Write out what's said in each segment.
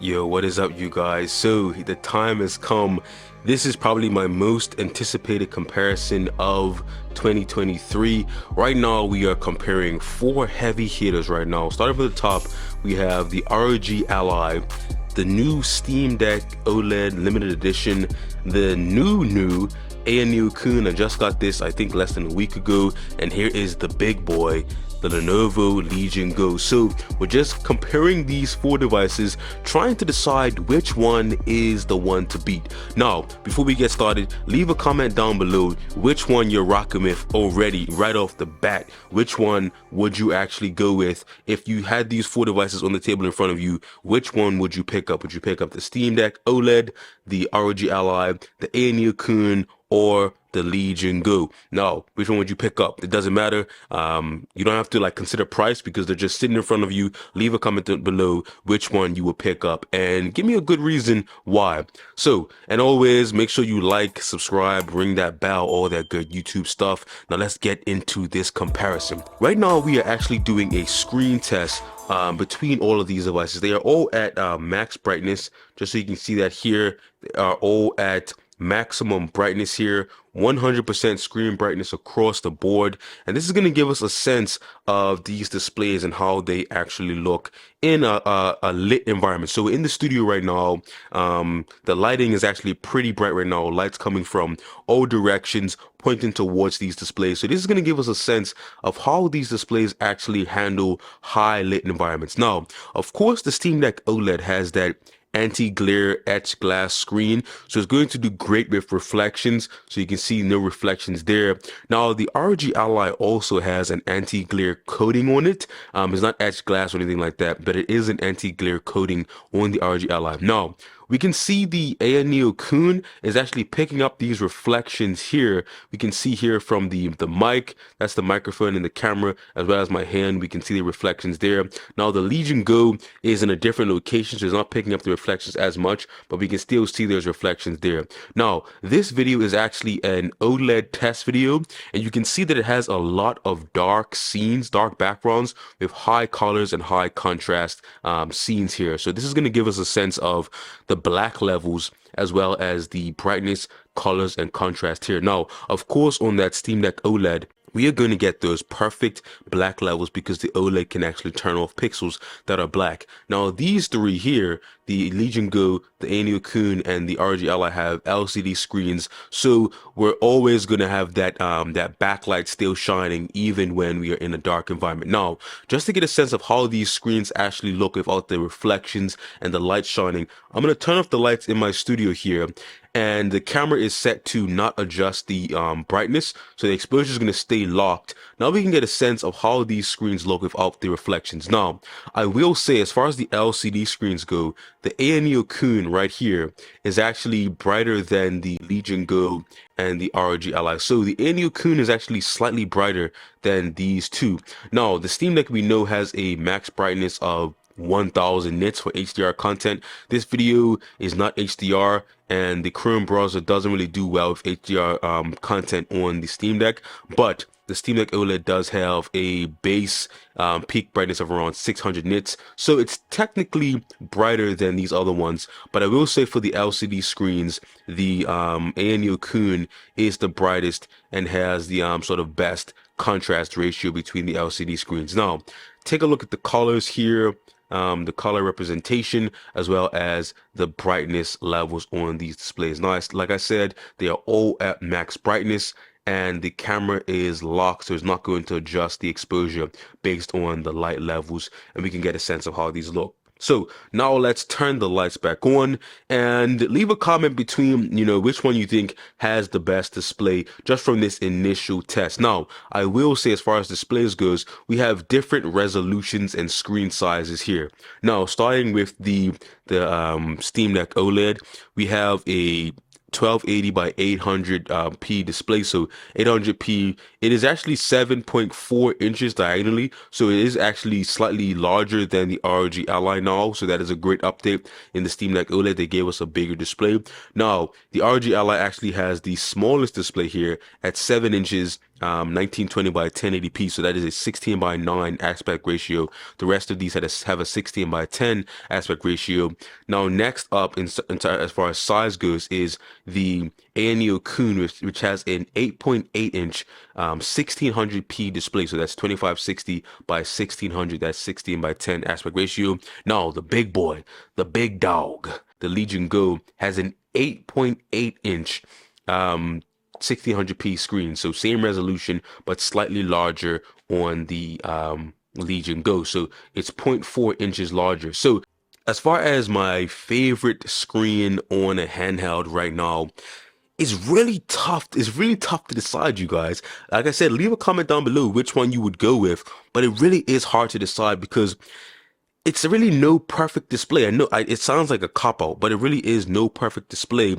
Yo, what is up, you guys? So, the time has come. This is probably my most anticipated comparison of 2023. Right now, we are comparing four heavy hitters right now. Starting from the top, we have the ROG Ally, the new Steam Deck OLED limited edition, the new AyaNeo Kun. I just got this, I think, less than a week ago. And here is the big boy, the Lenovo Legion Go. So we're just comparing these four devices, trying to decide which one is the one to beat. Now, before we get started, leave a comment down below which one you're rocking with already, right off the bat. Which one would you actually go with? If you had these four devices on the table in front of you, which one would you pick up? Would you pick up the Steam Deck OLED, the ROG Ally, the AyaNeo Kun, or the Legion Go? Now, which one would you pick up? It doesn't matter. You don't have to consider price because they're just sitting in front of you. Leave a comment below which one you will pick up and give me a good reason why. So, and always make sure you like, subscribe, ring that bell, all that good YouTube stuff. Now let's get into this comparison. Right now, we are actually doing a screen test between all of these devices. They are all at max brightness, just so you can see that here. They are all at maximum brightness here, 100% screen brightness across the board. And this is going to give us a sense of these displays and how they actually look in a lit environment. So in the studio right now, the lighting is actually pretty bright right now. Lights coming from all directions, pointing towards these displays. So this is going to give us a sense of how these displays actually handle high lit environments. Now, of course, the Steam Deck OLED has that anti-glare etched glass screen, so it's going to do great with reflections, so you can see no reflections there. Now the ROG Ally also has an anti-glare coating on it. It's not etched glass or anything like that, but it is an anti-glare coating on the ROG Ally. Now we can see the AyaNeo Kun is actually picking up these reflections here. We can see here from the mic, that's the microphone and the camera, as well as my hand. We can see the reflections there. Now the Legion Go is in a different location, so it's not picking up the reflections as much, but we can still see those reflections there. Now this video is actually an OLED test video, and you can see that it has a lot of dark scenes, dark backgrounds with high colors and high contrast scenes here. So this is going to give us a sense of the black levels as well as the brightness, colors, and contrast here. Now, of course, on that Steam Deck OLED, we are going to get those perfect black levels because the OLED can actually turn off pixels that are black. Now, these three here, the Legion Go, the AyaNeo Kun, and the ROG Ally have LCD screens, so we're always going to have that that backlight still shining even when we are in a dark environment. Now, just to get a sense of how these screens actually look without the reflections and the light shining, I'm going to turn off the lights in my studio here, and the camera is set to not adjust the brightness, so the exposure is going to stay locked. Now we can get a sense of how these screens look without the reflections. Now, I will say, as far as the LCD screens go, the AyaNeo Kun right here is actually brighter than the Legion Go and the ROG Ally. So the AyaNeo Kun is actually slightly brighter than these two. Now, the Steam Deck we know has a max brightness of 1000 nits for HDR content. This video is not HDR, and the Chrome browser doesn't really do well with HDR content on the Steam Deck, but the Steam Deck OLED does have a base peak brightness of around 600 nits, so it's technically brighter than these other ones. But I will say, for the LCD screens, the AyaNeo Kun is the brightest and has the sort of best contrast ratio between the LCD screens. Now, take a look at the colors here. The color representation, as well as the brightness levels on these displays. Now, like I said, they are all at max brightness, and the camera is locked, so it's not going to adjust the exposure based on the light levels, and we can get a sense of how these look. So now let's turn the lights back on and leave a comment between, which one you think has the best display just from this initial test. Now, I will say, as far as displays goes, we have different resolutions and screen sizes here. Now, starting with the Steam Deck OLED, we have a 1280 by 800p display. So 800p, it is actually 7.4 inches diagonally, so it is actually slightly larger than the ROG Ally now, so that is a great update. In the Steam Deck OLED, they gave us a bigger display. Now the ROG Ally actually has the smallest display here at 7 inches 1920 by 1080p, so that is a 16 by 9 aspect ratio. The rest of these have a 16 by 10 aspect ratio. Now, next up, as far as size goes, is the AyaNeo Kun, which has an 8.8 inch 1600p display. So that's 2560 by 1600. That's 16 by 10 aspect ratio. Now, the big boy, the big dog, the Legion Go, has an 8.8 inch 1600p screen, so same resolution but slightly larger on the Legion Go, so it's zero point 0.4 inches larger. So as far as my favorite screen on a handheld right now, it's really tough. It's really tough to decide, you guys. Like I said, leave a comment down below which one you would go with, but it really is hard to decide because it's really no perfect display. I know it sounds like a cop-out, but it really is no perfect display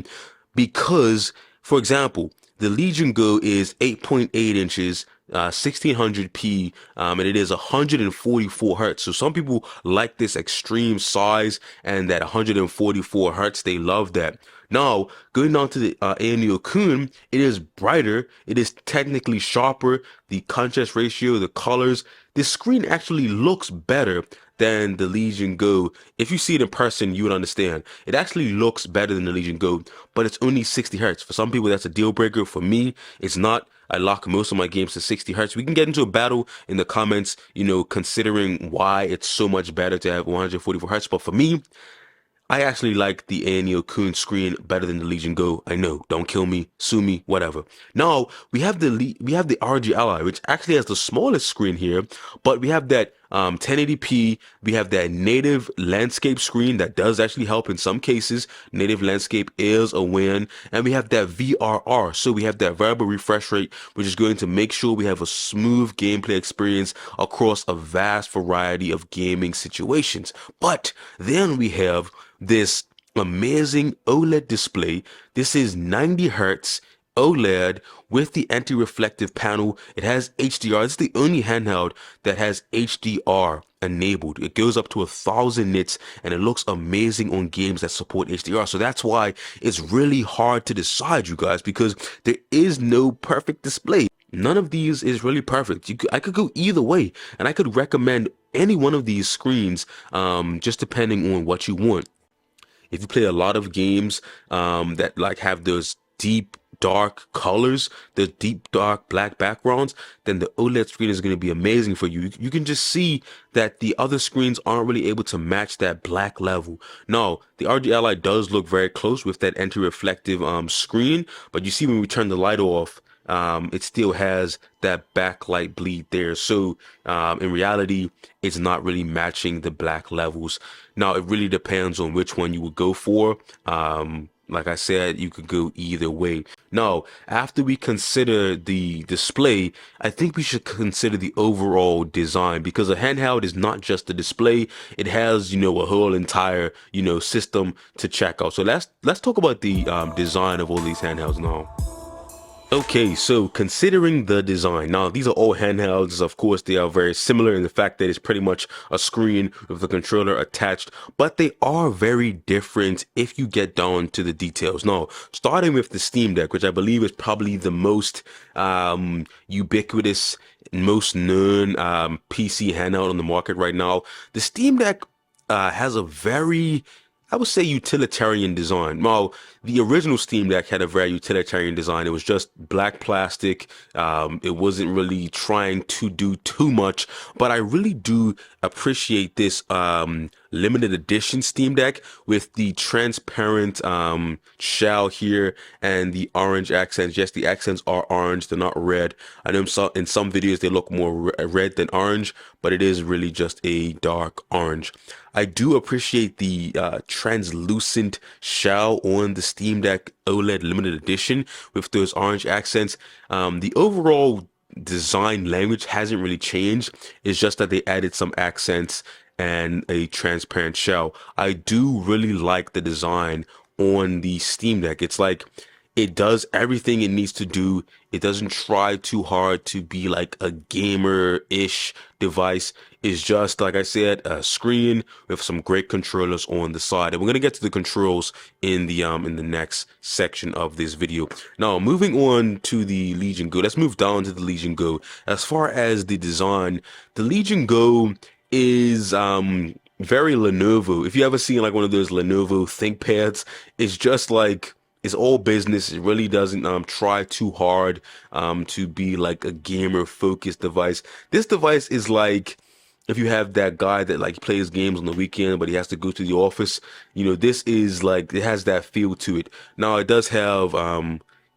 because, for example, the Legion Go is 8.8 inches, 1600p, and it is 144 hertz. So some people like this extreme size and that 144 hertz. They love that. Now, going down to the AyaNeo Kun, it is brighter. It is technically sharper. The contrast ratio, the colors, the screen actually looks better than the Legion Go. If you see it in person, you would understand. It actually looks better than the Legion Go, but it's only 60 hertz. For some people, that's a deal breaker. For me, it's not. I lock most of my games to 60 hertz. We can get into a battle in the comments, considering why it's so much better to have 144 hertz. But for me, I actually like the AyaNeo Kun screen better than the Legion Go. I know, don't kill me, sue me, whatever. Now we have the ROG Ally, which actually has the smallest screen here, but we have that 1080p. We have that native landscape screen that does actually help in some cases. Native landscape is a win, and we have that VRR. So we have that variable refresh rate, which is going to make sure we have a smooth gameplay experience across a vast variety of gaming situations. But then we have this amazing OLED display. This is 90 hertz OLED with the anti-reflective panel. It has HDR. It's the only handheld that has HDR enabled. It goes up to 1000 nits and it looks amazing on games that support HDR. So that's why it's really hard to decide, you guys, because there is no perfect display. None of these is really perfect. I could go either way, and I could recommend any one of these screens, just depending on what you want. If you play a lot of games that like have those deep dark colors, the deep dark black backgrounds, then the OLED screen is going to be amazing for you. You can just see that the other screens aren't really able to match that black level. No, the ROG Ally does look very close with that anti-reflective screen, but you see when we turn the light off, it still has that backlight bleed there. So in reality, it's not really matching the black levels. Now, it really depends on which one you would go for. Like I said, you could go either way. Now, after we consider the display, I think we should consider the overall design, because a handheld is not just the display. It has, a whole entire, system to check out. So let's talk about the design of all these handhelds now. Okay, so considering the design, now these are all handhelds. Of course, they are very similar in the fact that it's pretty much a screen with the controller attached, but they are very different if you get down to the details. Now, starting with the Steam Deck, which I believe is probably the most ubiquitous, most known PC handheld on the market right now. The Steam Deck has a very, I would say, utilitarian design. Well, the original Steam Deck had a very utilitarian design. It was just black plastic. It wasn't really trying to do too much, but I really do appreciate this limited edition Steam Deck with the transparent shell here and the orange accents. Yes, the accents are orange, they're not red. I know in some videos they look more red than orange, but it is really just a dark orange. I do appreciate the translucent shell on the Steam Deck OLED limited edition with those orange accents. The overall design language hasn't really changed. It's just that they added some accents and a transparent shell. I do really like the design on the Steam Deck. It's like it does everything it needs to do. It doesn't try too hard to be like a gamer-ish device. is just, like I said, a screen with some great controllers on the side. And we're gonna get to the controls in the next section of this video. Now, moving on to the Legion Go. Let's move down to the Legion Go. As far as the design, the Legion Go is very Lenovo. If you ever seen like one of those Lenovo ThinkPads, it's just like it's all business. It really doesn't try too hard to be like a gamer focused device. This device is like if you have that guy that like plays games on the weekend but he has to go to the office, you know, this is like it has that feel to it. Now it does have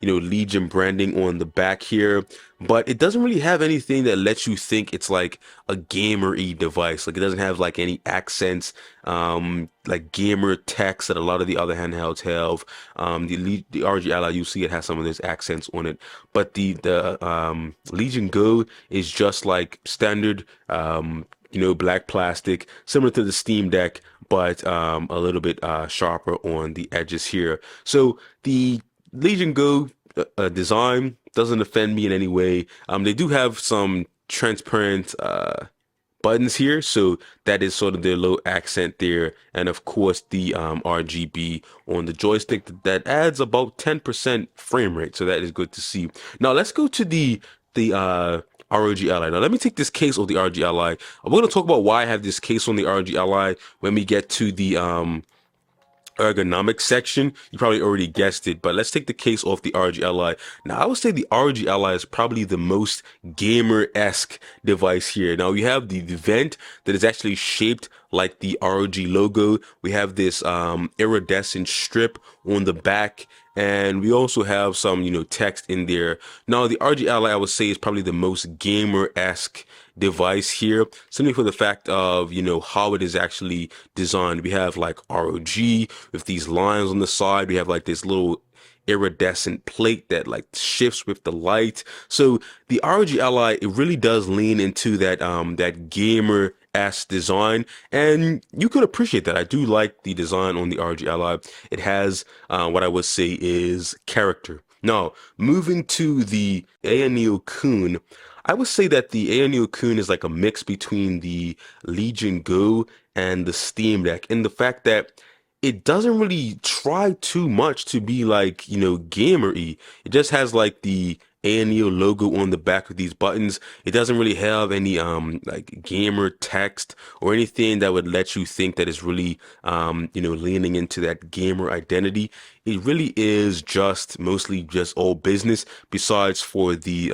you know, Legion branding on the back here, but it doesn't really have anything that lets you think it's like a gamer-y device. Like it doesn't have like any accents, like gamer text that a lot of the other handhelds have. The ROG Ally, you see it has some of those accents on it, but the Legion Go is just like standard, you know, black plastic, similar to the Steam Deck, but a little bit sharper on the edges here. So the Legion Go design doesn't offend me in any way. They do have some transparent buttons here, so that is sort of their low accent there, and of course the RGB on the joystick that adds about 10% frame rate, so that is good to see. Now let's go to the ROG Ally. Now let me take this case of the ROG Ally. We're going to talk about why I have this case on the ROG Ally when we get to the ergonomics section. You probably already guessed it, but let's take the case off the ROG Ally. Now I would say the ROG Ally is probably the most gamer-esque device here. Now we have the vent that is actually shaped like the ROG logo. We have this iridescent strip on the back, and we also have some, you know, text in there. Now the ROG Ally, I would say, is probably the most gamer-esque device here, simply for the fact of, you know, how it is actually designed. We have like ROG with these lines on the side. We have like this little iridescent plate that like shifts with the light. So the ROG Ally, it really does lean into that that gamer-esque design, and you could appreciate that. I do like the design on the ROG Ally. It has what I would say is character. Now, moving to the AyaNeo Kun, I would say that the AyaNeo Kun is like a mix between the Legion Go and the Steam Deck, in the fact that it doesn't really try too much to be like, you know, gamer-y. It just has like the AyaNeo logo on the back of these buttons. It doesn't really have any like gamer text or anything that would let you think that it's really you know, leaning into that gamer identity. It really is just mostly just all business, besides for the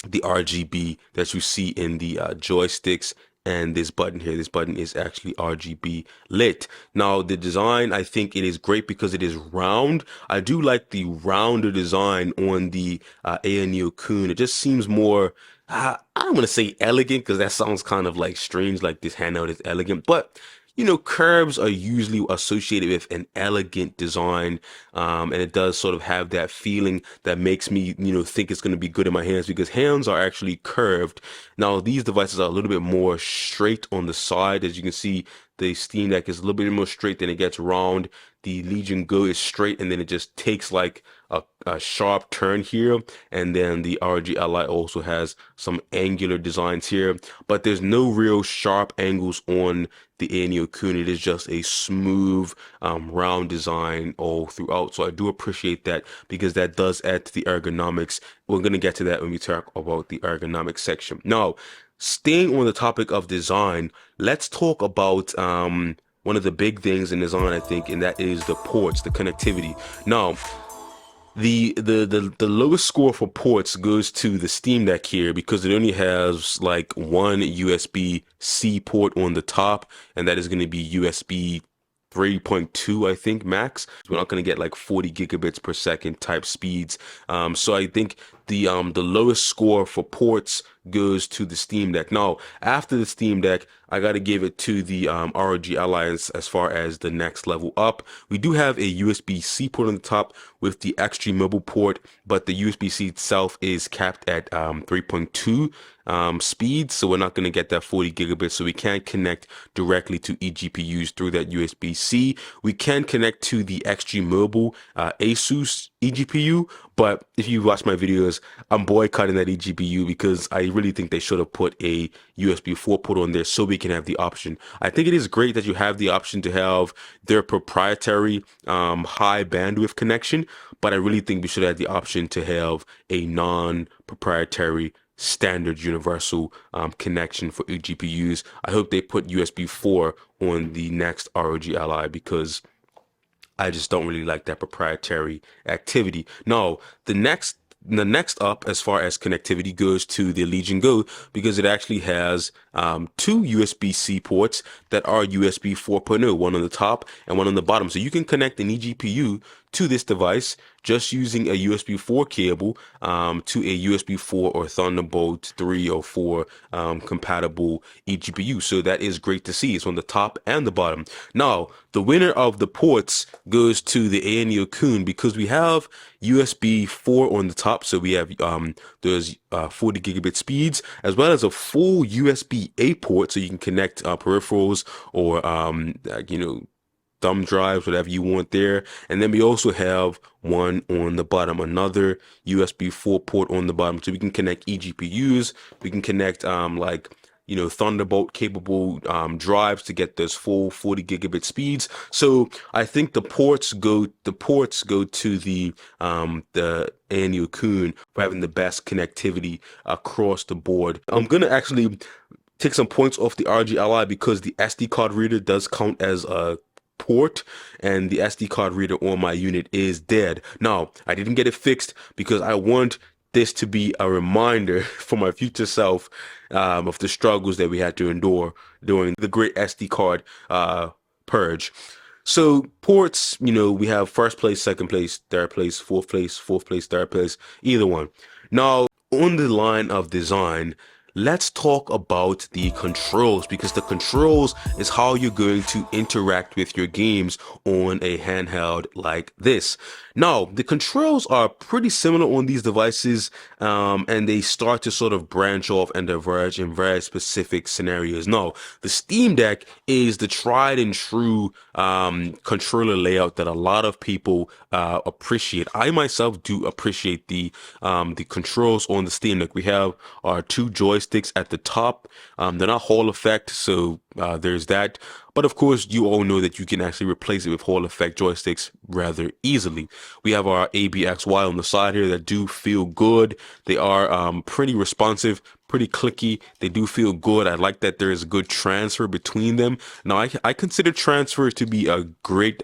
RGB that you see in the joysticks and this button here. This button is actually RGB lit. Now the design, I think it is great because it is round. I do like the rounder design on the AyaNeo Kun. It just seems more, I don't want to say elegant because that sounds kind of like strange, like this handheld is elegant, but you know, curves are usually associated with an elegant design, and it does sort of have that feeling that makes me, you know, think it's going to be good in my hands, because hands are actually curved. Now, these devices are a little bit more straight on the side. As you can see, the Steam Deck is a little bit more straight, then it gets round. The Legion Go is straight, and then it just takes like a sharp turn here. And then the ROG Ally also has some angular designs here, but there's no real sharp angles on the AyaNeo Kun. It is just a smooth, round design all throughout. So I do appreciate that, because that does add to the ergonomics. We're going to get to that when we talk about the ergonomics section. Now, staying on the topic of design, let's talk about one of the big things in design, I think, and that is the ports, the connectivity. Now, the lowest score for ports goes to the Steam Deck here, because it only has like one USB-C port on the top, and that is going to be USB 3.2, I think, max. We're not going to get like 40 gigabits per second type speeds. So I think the lowest score for ports goes to the Steam Deck. Now, after the Steam Deck, I got to give it to the ROG Ally as far as the next level up. We do have a USB-C port on the top with the Extreme Mobile port, but the USB-C itself is capped at 3.2 speed, so we're not going to get that 40 gigabits, so we can't connect directly to eGPUs through that USB-C. We can connect to the Extreme Mobile Asus eGPU, But if you watch my videos, I'm boycotting that eGPU because I really think they should have put a USB 4 port on there so we can have the option. I think it is great that you have the option to have their proprietary high bandwidth connection, but I really think we should have the option to have a non-proprietary standard universal connection for eGPUs. I hope they put USB 4 on the next ROG Ally because I just don't really like that proprietary activity. No, the next up as far as connectivity goes to the Legion Go because it actually has two USB-C ports that are USB 4.0, one on the top and one on the bottom. So you can connect an eGPU to this device just using a USB 4 cable to a USB 4 or Thunderbolt 3 or 4 compatible eGPU. So that is great to see. It's on the top and the bottom. Now, the winner of the ports goes to the AyaNeo Kun because we have USB 4 on the top. So we have those 40 gigabit speeds as well as a full USB-A port so you can connect peripherals or thumb drives, whatever you want there. And then we also have one on the bottom, another USB 4 port on the bottom. So we can connect eGPUs, we can connect Thunderbolt capable drives to get those full 40 gigabit speeds. So I think the ports go to the AyaNeo Kun for having the best connectivity across the board. I'm gonna actually take some points off the ROG Ally because the SD card reader does count as a port and the SD card reader on my unit is dead. Now, I didn't get it fixed because I want this to be a reminder for my future self of the struggles that we had to endure during the great SD card purge. So ports, we have first place, second place, third place, fourth place, third place, either one. Now, on the line of design, let's talk about the controls because the controls is how you're going to interact with your games on a handheld like this. Now, the controls are pretty similar on these devices and they start to sort of branch off and diverge in very specific scenarios. Now, the Steam Deck is the tried and true controller layout that a lot of people appreciate. I myself do appreciate the controls on the Steam Deck. We have our two joysticks at the top. They're not Hall effect, so there's that. But of course, you all know that you can actually replace it with Hall effect joysticks rather easily. We have our ABXY on the side here that do feel good. They are pretty responsive, pretty clicky. They do feel good. I like that there is a good transfer between them. Now, I consider transfer to be a great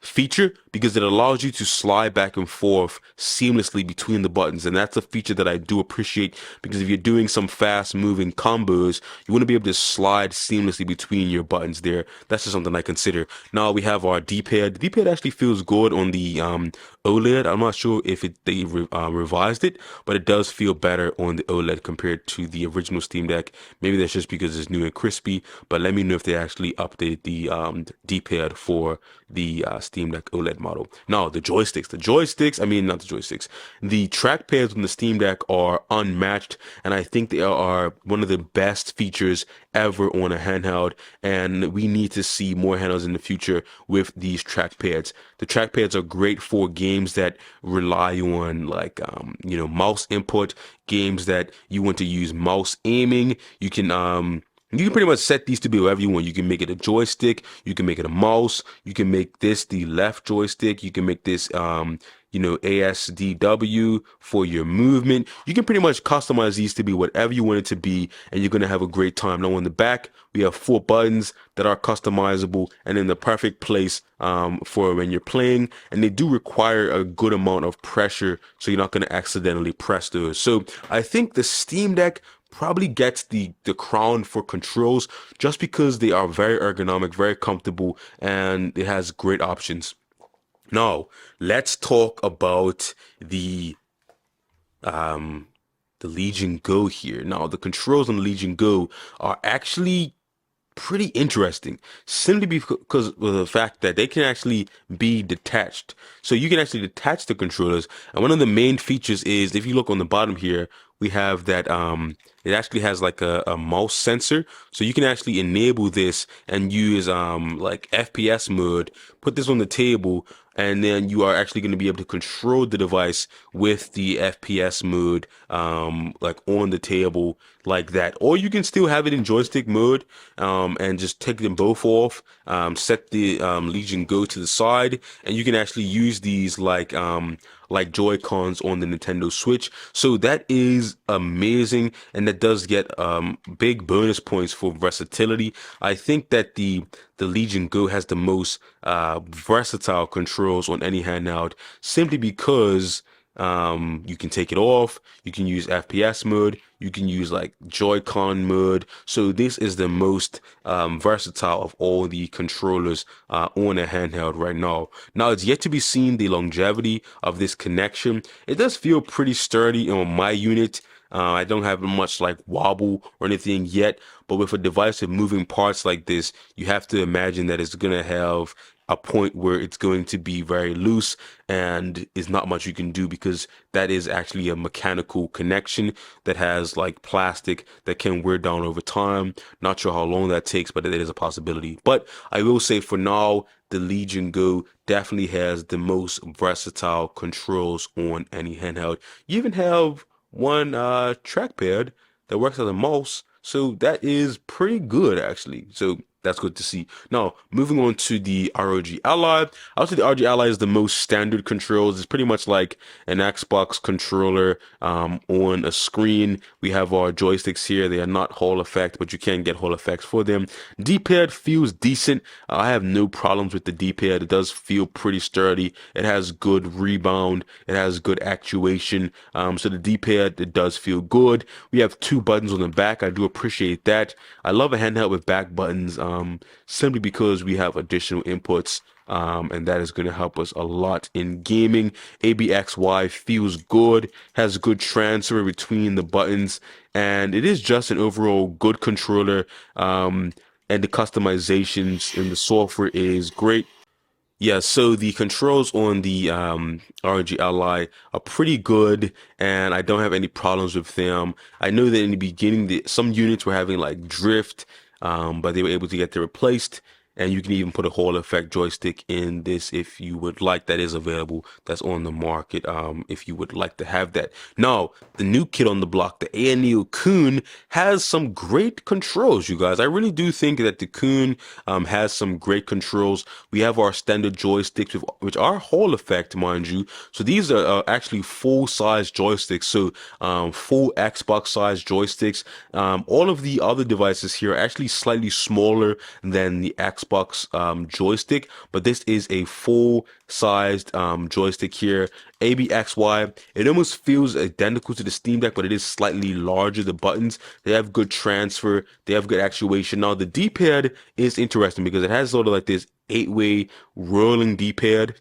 feature because it allows you to slide back and forth seamlessly between the buttons, and that's a feature that I do appreciate because if you're doing some fast moving combos, you want to be able to slide seamlessly between your buttons there. That's just something I consider. Now we have our D-pad. The D-pad actually feels good on the OLED. I'm not sure if they revised it, but it does feel better on the OLED compared to the original Steam Deck. Maybe that's just because it's new and crispy, but let me know if they actually updated the D-pad for the Steam Deck OLED model. Now, the trackpads on the Steam Deck are unmatched, and I think they are one of the best features ever on a handheld, and we need to see more handhelds in the future with these trackpads. The trackpads are great for games that rely on mouse input, games that you want to use mouse aiming. You can pretty much set these to be whatever you want. You can make it a joystick, you can make it a mouse, you can make this the left joystick, you can make this ASDW for your movement. You can pretty much customize these to be whatever you want it to be, and you're going to have a great time. Now on the back, we have 4 buttons that are customizable and in the perfect place for when you're playing, and they do require a good amount of pressure, so you're not going to accidentally press those. So I think the Steam Deck probably gets the crown for controls just because they are very ergonomic, very comfortable, and it has great options. Now, let's talk about the Legion Go here. Now, the controls on the Legion Go are actually pretty interesting simply because of the fact that they can actually be detached. So you can actually detach the controllers, and one of the main features is, if you look on the bottom here, we have that it actually has like a mouse sensor, so you can actually enable this and use like FPS mode, put this on the table, and then you are actually going to be able to control the device with the FPS mode, like on the table like that. Or you can still have it in joystick mode, and just take them both off, set the Legion Go to the side, and you can actually use these like Joy-Cons on the Nintendo Switch. So that is amazing, and that does get big bonus points for versatility. I think that the Legion Go has the most versatile controls on any handheld, simply because you can take it off, you can use FPS mode, you can use like Joy-Con mode. So this is the most versatile of all the controllers on a handheld right now. Now it's yet to be seen the longevity of this connection. It does feel pretty sturdy on my unit. I don't have much like wobble or anything yet, but with a device with moving parts like this, you have to imagine that it's gonna have a point where it's going to be very loose and is not much you can do, because that is actually a mechanical connection that has like plastic that can wear down over time. Not sure how long that takes, but it is a possibility. But I will say for now, the Legion Go definitely has the most versatile controls on any handheld. You even have one trackpad that works as a mouse, so that is pretty good actually. So that's good to see. Now, moving on to the ROG Ally. I would say the ROG Ally is the most standard controls. It's pretty much like an Xbox controller on a screen. We have our joysticks here. They are not Hall effect, but you can get Hall effects for them. D-pad feels decent. I have no problems with the D-pad. It does feel pretty sturdy. It has good rebound. It has good actuation. So the D-pad, it does feel good. We have two buttons on the back. I do appreciate that. I love a handheld with back buttons, simply because we have additional inputs, and that is going to help us a lot in gaming. ABXY feels good, has good transfer between the buttons, and it is just an overall good controller. And the customizations in the software is great. Yeah, so the controls on the ROG Ally are pretty good, and I don't have any problems with them. I know that in the beginning, some units were having like drift, but they were able to get them replaced. And you can even put a Hall effect joystick in this if you would like. That is available. That's on the market, if you would like to have that. Now, the new kid on the block, the AyaNeo Kun, has some great controls, you guys. I really do think that the Kun has some great controls. We have our standard joysticks, which are Hall effect, mind you. So these are actually full-size joysticks. So full Xbox-size joysticks. All of the other devices here are actually slightly smaller than the Xbox joystick, but this is a full-sized joystick here. ABXY, it almost feels identical to the Steam Deck, but it is slightly larger. The buttons, they have good transfer, they have good actuation. Now the D-pad is interesting because it has sort of like this 8-way rolling D-pad.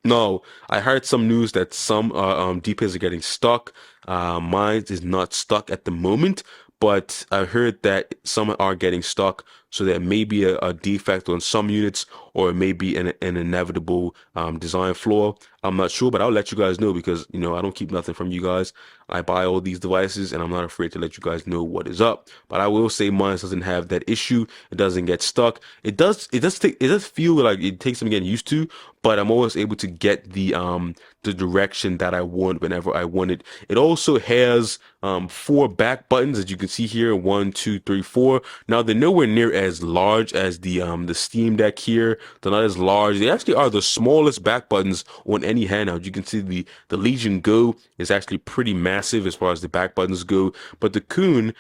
No, I heard some news that some D-pads are getting stuck. Mine is not stuck at the moment, but I heard that some are getting stuck. So there may be a defect on some units, or it may be an inevitable design flaw. I'm not sure, but I'll let you guys know, because you know I don't keep nothing from you guys. I buy all these devices, and I'm not afraid to let you guys know what is up. But I will say mine doesn't have that issue. It doesn't get stuck. It does feel like it takes some getting used to, but I'm always able to get the direction that I want whenever I want it. It also has 4 back buttons, as you can see here, 1, 2, 3, 4. Now they're nowhere near as large as the Steam Deck here. They're not as large. They actually are the smallest back buttons on any handheld. You can see the Legion Go is actually pretty massive as far as the back buttons go, but the Kun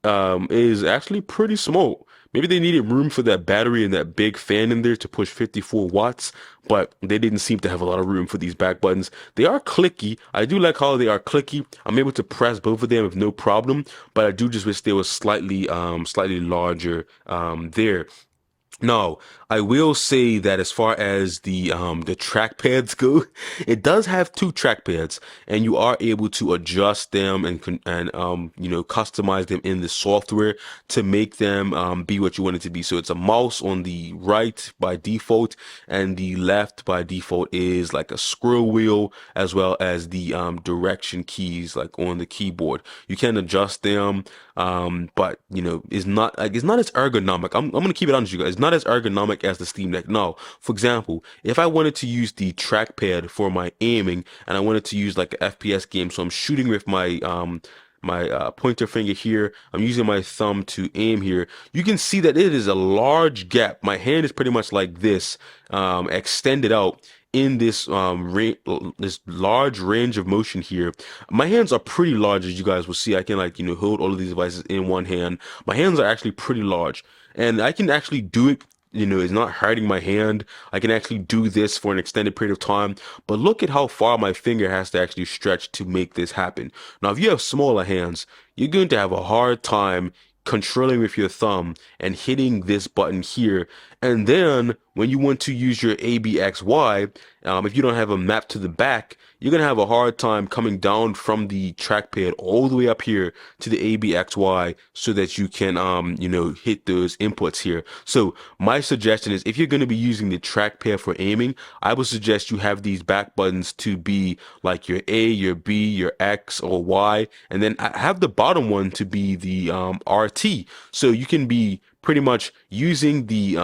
is actually pretty small. Maybe they needed room for that battery and that big fan in there to push 54 watts, but they didn't seem to have a lot of room for these back buttons. They are clicky. I do like how they are clicky. I'm able to press both of them with no problem, but I do just wish they were slightly larger there. No, I will say that as far as the trackpads go, it does have 2 trackpads, and you are able to adjust them and you know, customize them in the software to make them be what you want it to be. So it's a mouse on the right by default, and the left by default is like a scroll wheel, as well as the direction keys like on the keyboard. You can adjust them, but you know, it's not as ergonomic. I'm gonna keep it honest with you guys. It's not not as ergonomic as the Steam Deck. Now, for example, if I wanted to use the trackpad for my aiming and I wanted to use like an FPS game, so I'm shooting with my pointer finger here, I'm using my thumb to aim here, you can see that it is a large gap. My hand is pretty much like this, extended out in this this large range of motion here. My hands are pretty large, as you guys will see. I can, like, hold all of these devices in one hand. My hands are actually pretty large, and I can actually do it. It's not hurting my hand. I can actually do this for an extended period of time. But look at how far my finger has to actually stretch to make this happen. Now, if you have smaller hands, you're going to have a hard time controlling with your thumb and hitting this button here. And then when you want to use your ABXY, if you don't have a map to the back, you're going to have a hard time coming down from the trackpad all the way up here to the ABXY so that you can, hit those inputs here. So my suggestion is, if you're going to be using the trackpad for aiming, I would suggest you have these back buttons to be like your A, your B, your X, or Y, and then have the bottom one to be the RT. So you can be pretty much using the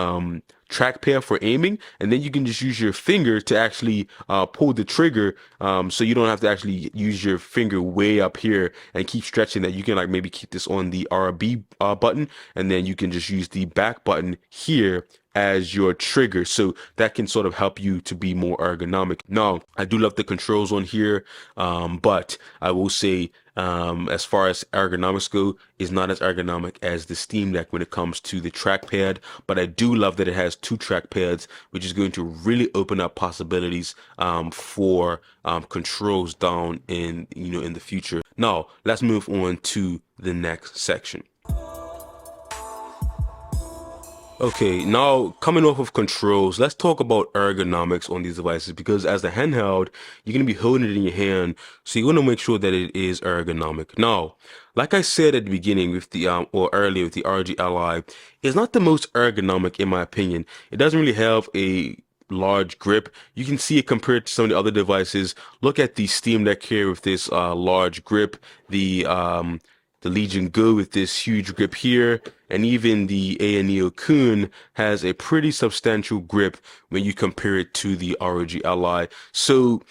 trackpad for aiming, and then you can just use your finger to actually pull the trigger, so you don't have to actually use your finger way up here and keep stretching that. You can, like, maybe keep this on the RB button, and then you can just use the back button here as your trigger, so that can sort of help you to be more ergonomic. Now, I do love the controls on here, but I will say, as far as ergonomics go, is not as ergonomic as the Steam Deck when it comes to the trackpad. But I do love that it has two trackpads, which is going to really open up possibilities for controls down in the future. Now, let's move on to the next section. Okay, now coming off of controls, let's talk about ergonomics on these devices, because as a handheld, you're going to be holding it in your hand, so you want to make sure that it is ergonomic. Now, like I said at the beginning with the or earlier with the ROG Ally, it's not the most ergonomic in my opinion. It doesn't really have a large grip. You can see it compared to some of the other devices. Look at the Steam Deck here with this large grip, the Legion Go with this huge grip here, and even the AyaNeo Kun has a pretty substantial grip when you compare it to the ROG Ally. So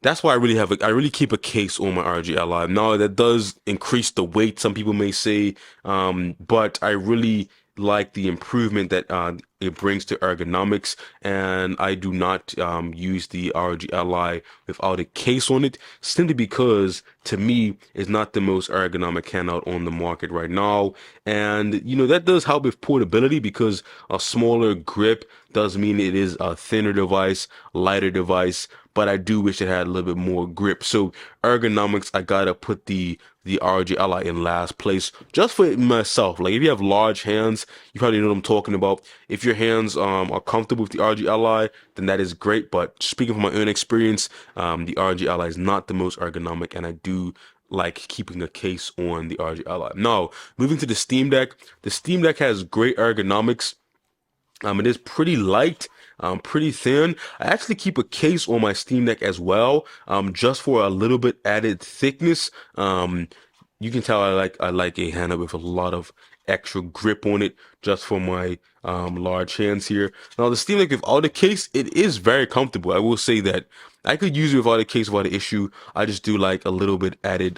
that's why I really keep a case on my ROG Ally. Now, that does increase the weight, some people may say, but I really like the improvement that it brings to ergonomics, and I do not use the ROG Ally without a case on it, simply because to me it's not the most ergonomic handheld on the market right now. And that does help with portability, because a smaller grip does mean it is a thinner device, lighter device, but I do wish it had a little bit more grip. So ergonomics, I gotta put the ROG Ally in last place, just for myself. Like, if you have large hands, you probably know what I'm talking about. If your hands are comfortable with the ROG Ally, then that is great. But speaking from my own experience, the ROG Ally is not the most ergonomic, and I do like keeping a case on the ROG Ally. Now, moving to the Steam Deck. The Steam Deck has great ergonomics. It is pretty light, pretty thin. I actually keep a case on my Steam Deck as well, just for a little bit added thickness. You can tell I like a handle with a lot of extra grip on it, just for my large hands here. Now, the Steam Deck without a case, it is very comfortable. I will say that I could use it without a case, without an issue. I just do like a little bit added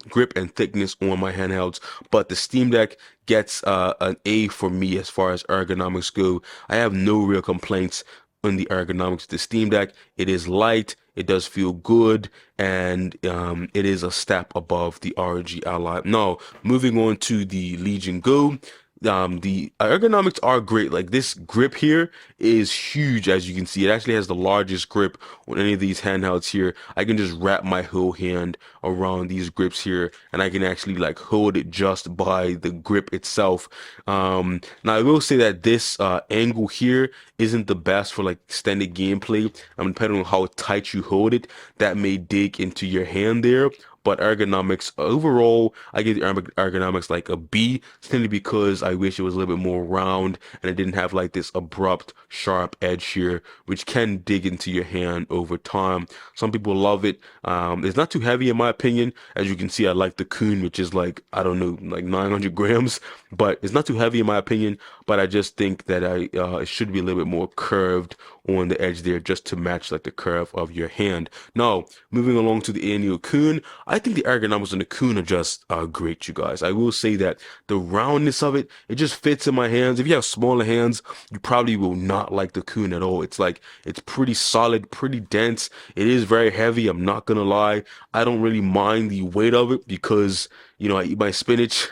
grip and thickness on my handhelds. But the Steam Deck gets an A for me as far as ergonomics go. I have no real complaints on the ergonomics of the Steam Deck. It is light, it does feel good, and it is a step above the ROG Ally. Now, moving on to the Legion Go. The ergonomics are great. Like, this grip here is huge, as you can see. It actually has the largest grip on any of these handhelds here. I can just wrap my whole hand around these grips here, and I can actually like hold it just by the grip itself. Now, I will say that this angle here isn't the best for like extended gameplay. Depending on how tight you hold it, that may dig into your hand there. but ergonomics overall, I give the ergonomics like a B, simply because I wish it was a little bit more round and it didn't have like this abrupt, sharp edge here, which can dig into your hand over time. Some people love it. It's not too heavy in my opinion. As you can see, I like the Kun, which is like, I don't know, like 900 grams, but it's not too heavy in my opinion. But I just think that it should be a little bit more curved on the edge there, just to match like the curve of your hand. Now, moving along to the AyaNeo Kun, I think the ergonomics on the Kun are just great, you guys. I will say that the roundness of it, it just fits in my hands. If you have smaller hands, you probably will not like the Kun at all. It's like, it's pretty solid, pretty dense. It is very heavy, I'm not gonna lie. I don't really mind the weight of it because, you know, I eat my spinach.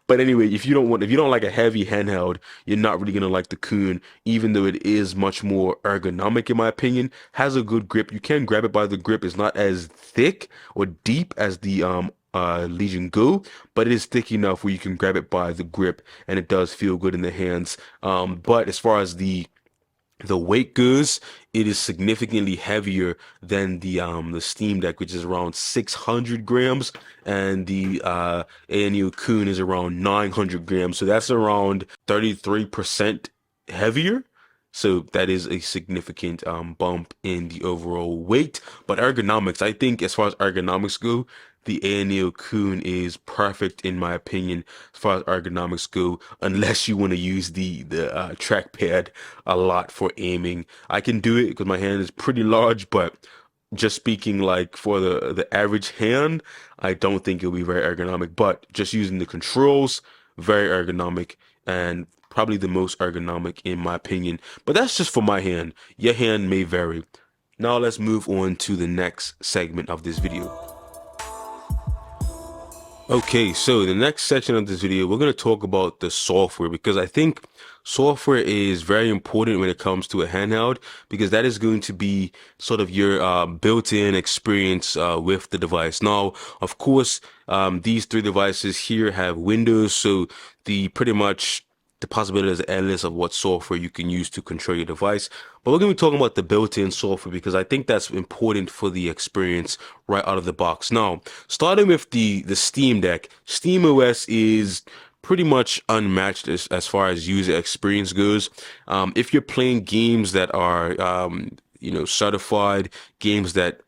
But anyway, if you don't like a heavy handheld, you're not really gonna like the Kun, even though it is much more ergonomic in my opinion. Has a good grip. You can grab it by the grip. It's not as thick or deep as the Legion Go, but it is thick enough where you can grab it by the grip and it does feel good in the hands. But as far as the weight goes, it is significantly heavier than the Steam Deck, which is around 600 grams, and the AyaNeo Kun is around 900 grams. So that's around 33% heavier. So that is a significant bump in the overall weight. But ergonomics, I think as far as ergonomics go, the AyaNeo Kun is perfect in my opinion as far as ergonomics go, unless you want to use the trackpad a lot for aiming. I can do it because my hand is pretty large, but just speaking like for the average hand, I don't think it'll be very ergonomic. But just using the controls, very ergonomic, and probably the most ergonomic in my opinion. But that's just for my hand. Your hand may vary. Now let's move on to the next segment of this video. Okay, so the next section of this video, we're going to talk about the software, because I think software is very important when it comes to a handheld, because that is going to be sort of your built-in experience with the device. Now, of course, these three devices here have Windows, so the pretty much the possibilities are endless of what software you can use to control your device. But we're going to be talking about the built-in software because I think that's important for the experience right out of the box. Now, starting with the Steam Deck, SteamOS is pretty much unmatched as far as user experience goes. If you're playing games that are, certified games that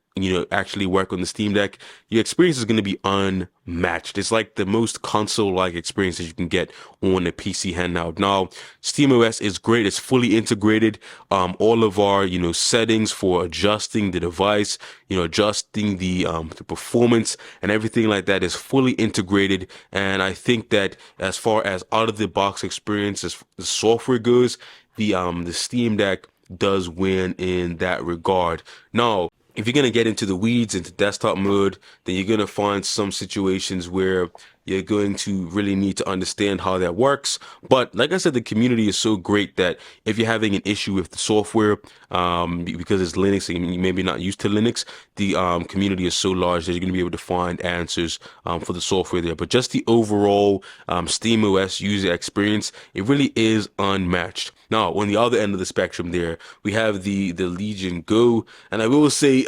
actually work on the Steam Deck, your experience is going to be unmatched. It's like the most console-like experience that you can get on a PC handheld. Now, SteamOS is great. It's fully integrated. All of our, settings for adjusting the device, adjusting the performance and everything like that is fully integrated. And I think that as far as out-of-the-box experience, as the software goes, the Steam Deck does win in that regard. Now, if you're going to get into the weeds, into desktop mode, then you're going to find some situations where you're going to really need to understand how that works. But like I said, the community is so great that if you're having an issue with the software, because it's Linux and you may be not used to Linux, the community is so large that you're going to be able to find answers for the software there. But just the overall SteamOS user experience, it really is unmatched. Now, on the other end of the spectrum there, we have the Legion Go, and I will say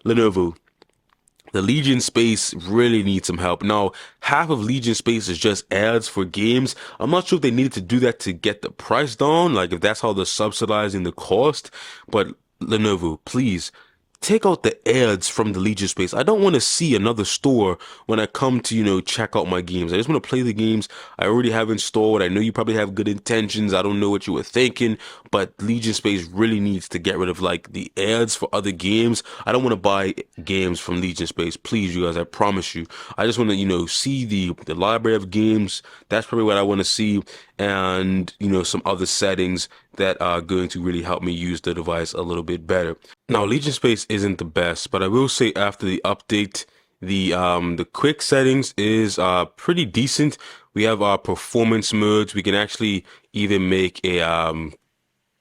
Lenovo. The Legion space really needs some help. Now, half of Legion space is just ads for games. I'm not sure if they needed to do that to get the price down, like if that's how they're subsidizing the cost. But Lenovo, please take out the ads from the Legion space. I don't want to see another store when I come to, check out my games. I just want to play the games I already have installed. I know you probably have good intentions. I don't know what you were thinking, but Legion space really needs to get rid of like the ads for other games. I don't want to buy games from Legion space. Please, you guys, I promise you. I just want to, see the library of games. That's probably what I want to see. And, some other settings that are going to really help me use the device a little bit better. Now, Legion Space isn't the best, but I will say after the update, the quick settings is pretty decent. We have our performance modes. We can actually even make a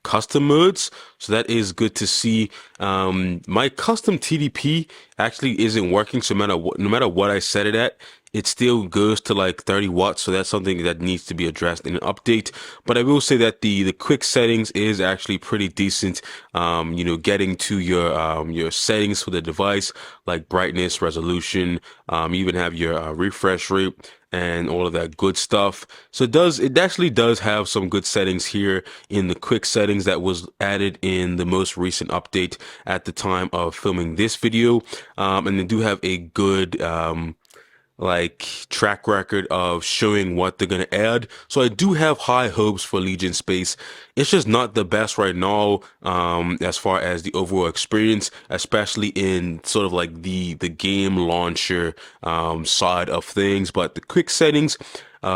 custom modes, so that is good to see. My custom TDP actually isn't working, so no matter what I set it at, it still goes to like 30 watts, so that's something that needs to be addressed in an update. But I will say that the quick settings is actually pretty decent. You know, getting to your settings for the device, like brightness, resolution, you even have your refresh rate and all of that good stuff. So it actually does have some good settings here in the quick settings that was added in the most recent update at the time of filming this video. And they do have a good like track record of showing what they're going to add. So I do have high hopes for Legion Space. It's just not the best right now as far as the overall experience, especially in sort of like the game launcher side of things. But the quick settings, you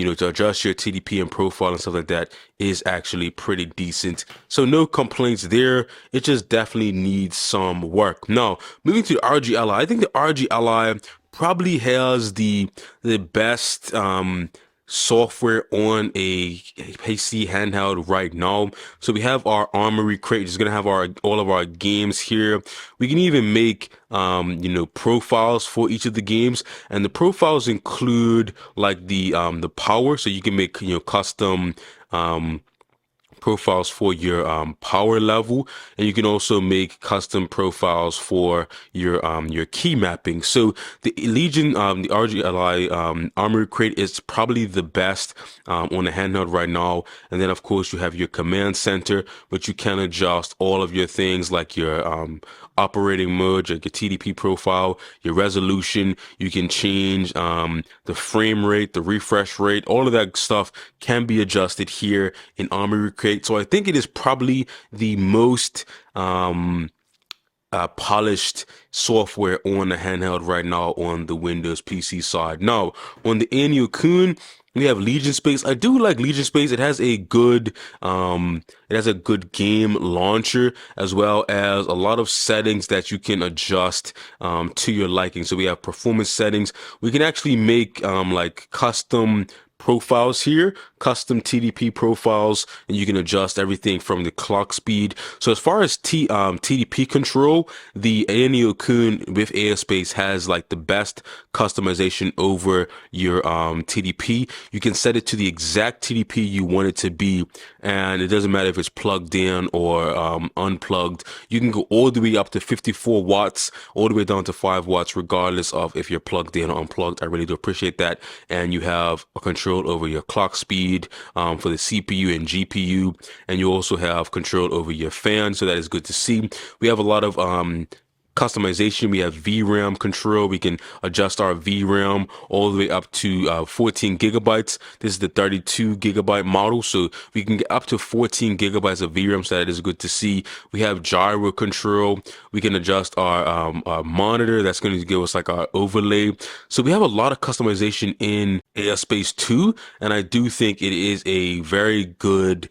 know, to adjust your TDP and profile and stuff like that is actually pretty decent. So no complaints there. It just definitely needs some work. Now, moving to the ROG Ally, I think the ROG Ally probably has the best software on a PC handheld right now. So we have our Armory crate, which is gonna have all of our games here. We can even make you know, profiles for each of the games, and the profiles include like the power, so you can make, you know, custom profiles for your power level, and you can also make custom profiles for your key mapping. So the Legion, the ROG Ally Armory Crate is probably the best on the handheld right now. And then of course you have your command center, which you can adjust all of your things like your operating mode, like your TDP profile, your resolution. You can change the frame rate, the refresh rate, all of that stuff can be adjusted here in Armory Crate. So I think it is probably the most polished software on the handheld right now on the Windows PC side. Now, on the AyaNeo Kun, we have Legion Space. I do like Legion Space. It has a good game launcher, as well as a lot of settings that you can adjust to your liking. So we have performance settings. We can actually make like custom profiles here, custom TDP profiles, and you can adjust everything from the clock speed. So as far as TDP control, the AyaNeo Kun with AirSpace has like the best customization over your TDP. You can set it to the exact TDP you want it to be, and it doesn't matter if it's plugged in or unplugged. You can go all the way up to 54 watts, all the way down to 5 watts, regardless of if you're plugged in or unplugged. I really do appreciate that. And you have a control over your clock speed for the CPU and GPU, and you also have control over your fan, so that is good to see. We have a lot of customization. We have VRAM control. We can adjust our VRAM all the way up to 14 gigabytes. This is the 32 gigabyte model, so we can get up to 14 gigabytes of VRAM, so that is good to see. We have gyro control. We can adjust our monitor. That's going to give us like our overlay. So we have a lot of customization in AirSpace 2, and I do think it is a very good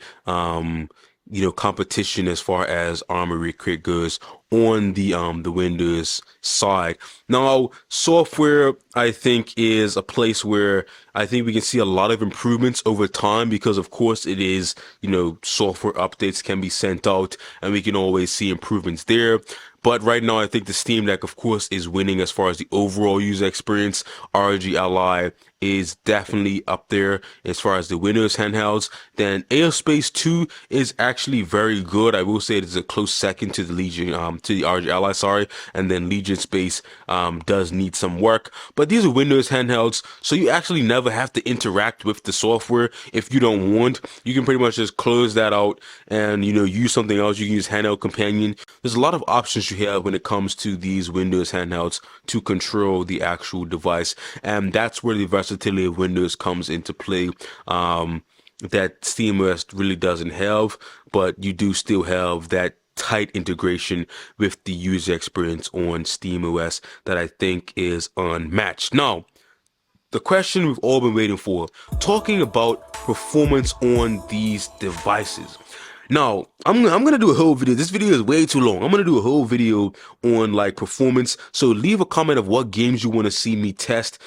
you know, competition as far as Armory Crate goes on the Windows side. Now, software, I think, is a place where I think we can see a lot of improvements over time, because of course it is, you know, software updates can be sent out and we can always see improvements there. But right now, I think the Steam Deck, of course, is winning as far as the overall user experience. ROG Ally is definitely up there as far as the Windows handhelds. Then AirSpace 2 is actually very good. I will say it is a close second to the Legion, to the ROG Ally, sorry. And then Legion Space does need some work. But these are Windows handhelds, so you actually never have to interact with the software if you don't want. You can pretty much just close that out and, you know, use something else. You can use Handheld Companion. There's a lot of options you have when it comes to these Windows handhelds to control the actual device, and that's where the versatility of Windows comes into play, that SteamOS really doesn't have, but you do still have that tight integration with the user experience on SteamOS that I think is unmatched. Now, the question we've all been waiting for, talking about performance on these devices. Now, I'm gonna do a whole video. This video is way too long. I'm gonna do a whole video on like performance. So leave a comment of what games you want to see me test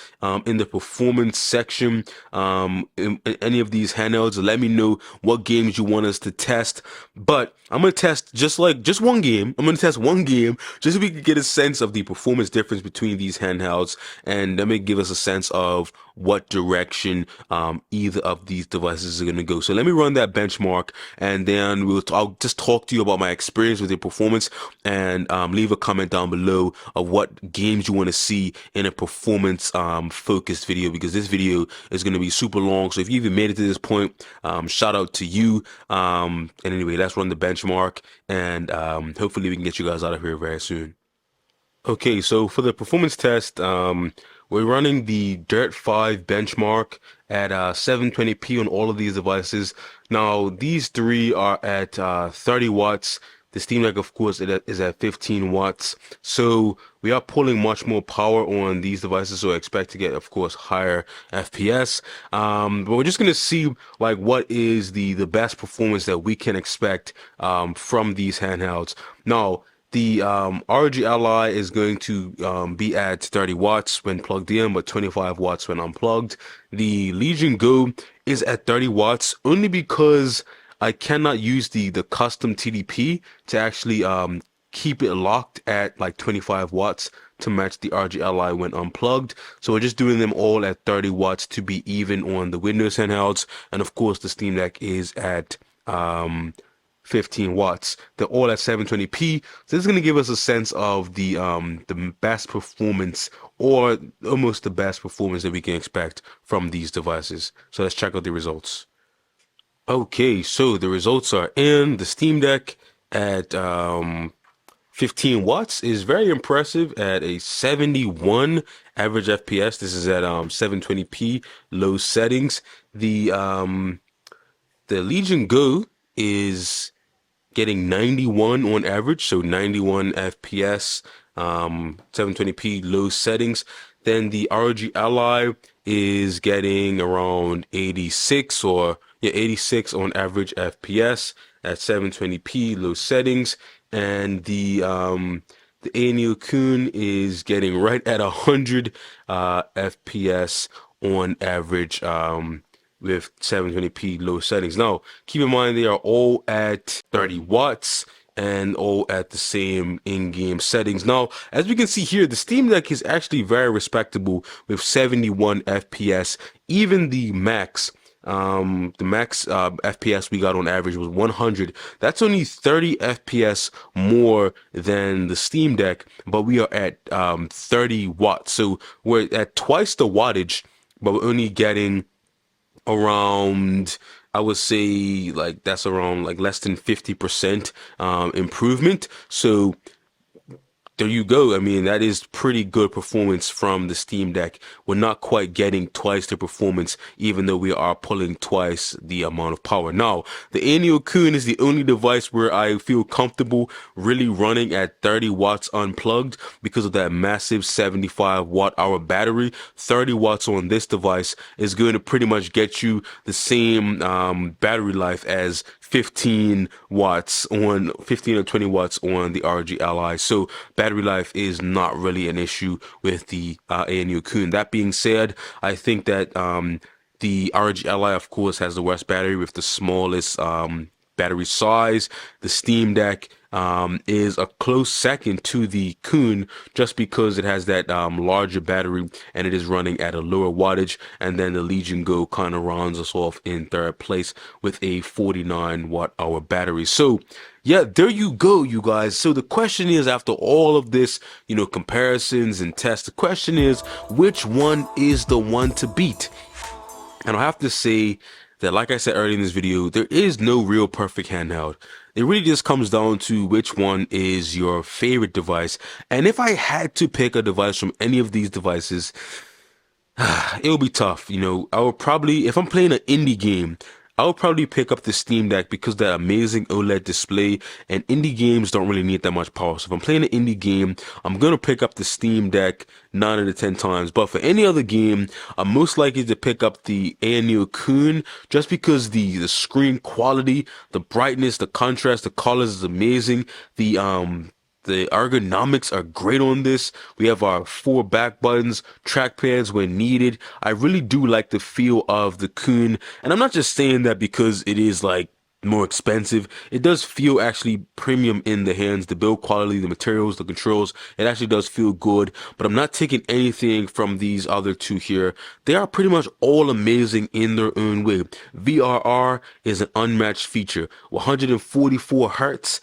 in the performance section in any of these handhelds. Let me know what games you want us to test. But I'm gonna test just one game. I'm gonna test one game just so we can get a sense of the performance difference between these handhelds, and let me give us a sense of what direction either of these devices are gonna go. So let me run that benchmark, and then I'll just talk to you about my experience with the performance, and leave a comment down below of what games you want to see in a performance focused video, because this video is going to be super long. So if you even made it to this point, shout out to you. And anyway, let's run the benchmark, and hopefully we can get you guys out of here very soon. Okay, so for the performance test, we're running the Dirt 5 benchmark at 720p on all of these devices. Now, these three are at 30 watts. The Steam Deck, of course, is at 15 watts. So we are pulling much more power on these devices, so I expect to get, of course, higher FPS. But we're just gonna see like what is the best performance that we can expect from these handhelds. Now, the ROG Ally is going to be at 30 watts when plugged in, but 25 watts when unplugged. The Legion Go is at 30 watts only because I cannot use the custom TDP to actually keep it locked at like 25 watts to match the ROG Ally when unplugged. So we're just doing them all at 30 watts to be even on the Windows handhelds. And of course, the Steam Deck is at 15 watts. They're all at 720p. So this is going to give us a sense of the best performance, or almost the best performance that we can expect from these devices. So let's check out the results. Okay, so the results are in. The Steam Deck at 15 watts is very impressive at a 71 average FPS. This is at 720p low settings. The Legion Go is getting 91 on average, so 91 FPS, 720p low settings. Then the ROG Ally is getting around 86 or 86 on average FPS at 720p low settings, and the AyaNeo Kun is getting right at 100 FPS on average with 720p low settings. Now, keep in mind they are all at 30 watts and all at the same in-game settings. Now, as we can see here, the Steam Deck is actually very respectable with 71 FPS. Even the max FPS we got on average was 100. That's only 30 FPS more than the Steam Deck, but we are at 30 watts. So we're at twice the wattage, but we're only getting around, I would say, like that's around like less than 50% improvement. So there you go. I mean, that is pretty good performance from the Steam Deck. We're not quite getting twice the performance, even though we are pulling twice the amount of power. Now, the AyaNeo Kun is the only device where I feel comfortable really running at 30 watts unplugged because of that massive 75 watt hour battery. 30 watts on this device is going to pretty much get you the same battery life as 15 watts on 15 or 20 watts on the ROG Ally. So battery life is not really an issue with the AyaNeo Kun. That being said, I think that the ROG Ally, of course, has the worst battery with the smallest battery size. The Steam Deck is a close second to the Kun just because it has that larger battery and it is running at a lower wattage. And then the Legion Go kind of rounds us off in third place with a 49 watt hour battery. So yeah, there you go, you guys. So the question is, after all of this, comparisons and tests, the question is, which one is the one to beat? And I have to say that, like I said earlier in this video, there is no real perfect handheld. It really just comes down to which one is your favorite device. And if I had to pick a device from any of these devices, it would be tough. I would probably, if I'm playing an indie game, I would probably pick up the Steam Deck because that amazing OLED display, and indie games don't really need that much power. So if I'm playing an indie game, I'm gonna pick up the Steam Deck 9 out of 10 times. But for any other game, I'm most likely to pick up the AyaNeo Kun just because the screen quality, the brightness, the contrast, the colors is amazing. The ergonomics are great on this. We have our 4 back buttons, trackpads when needed. I really do like the feel of the Kun, and I'm not just saying that because it is like more expensive. It does feel actually premium in the hands. The build quality, the materials, the controls, it actually does feel good. But I'm not taking anything from these other two here. They are pretty much all amazing in their own way. VRR is an unmatched feature. 144 hertz.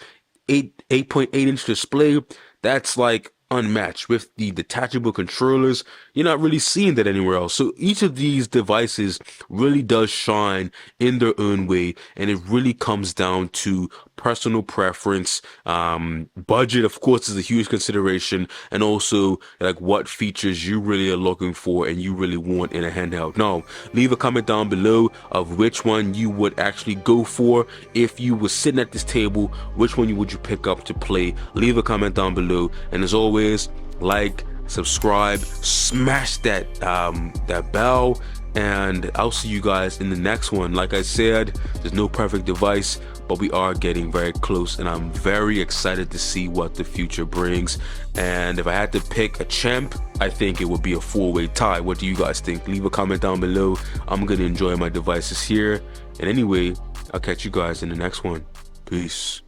8.8-inch display, that's like unmatched. With the detachable controllers, you're not really seeing that anywhere else. So each of these devices really does shine in their own way, and it really comes down to personal preference. Budget, of course, is a huge consideration, and also like what features you really are looking for and you really want in a handheld. Now, leave a comment down below of which one you would actually go for. If you were sitting at this table, which one would you pick up to play? Leave a comment down below, and as always, like, subscribe, smash that that bell, and I'll see you guys in the next one. Like I said, there's no perfect device, but we are getting very close, and I'm very excited to see what the future brings. And if I had to pick a champ, I think it would be a 4-way tie. What do you guys think? Leave a comment down below. I'm gonna enjoy my devices here, and anyway, I'll catch you guys in the next one. Peace.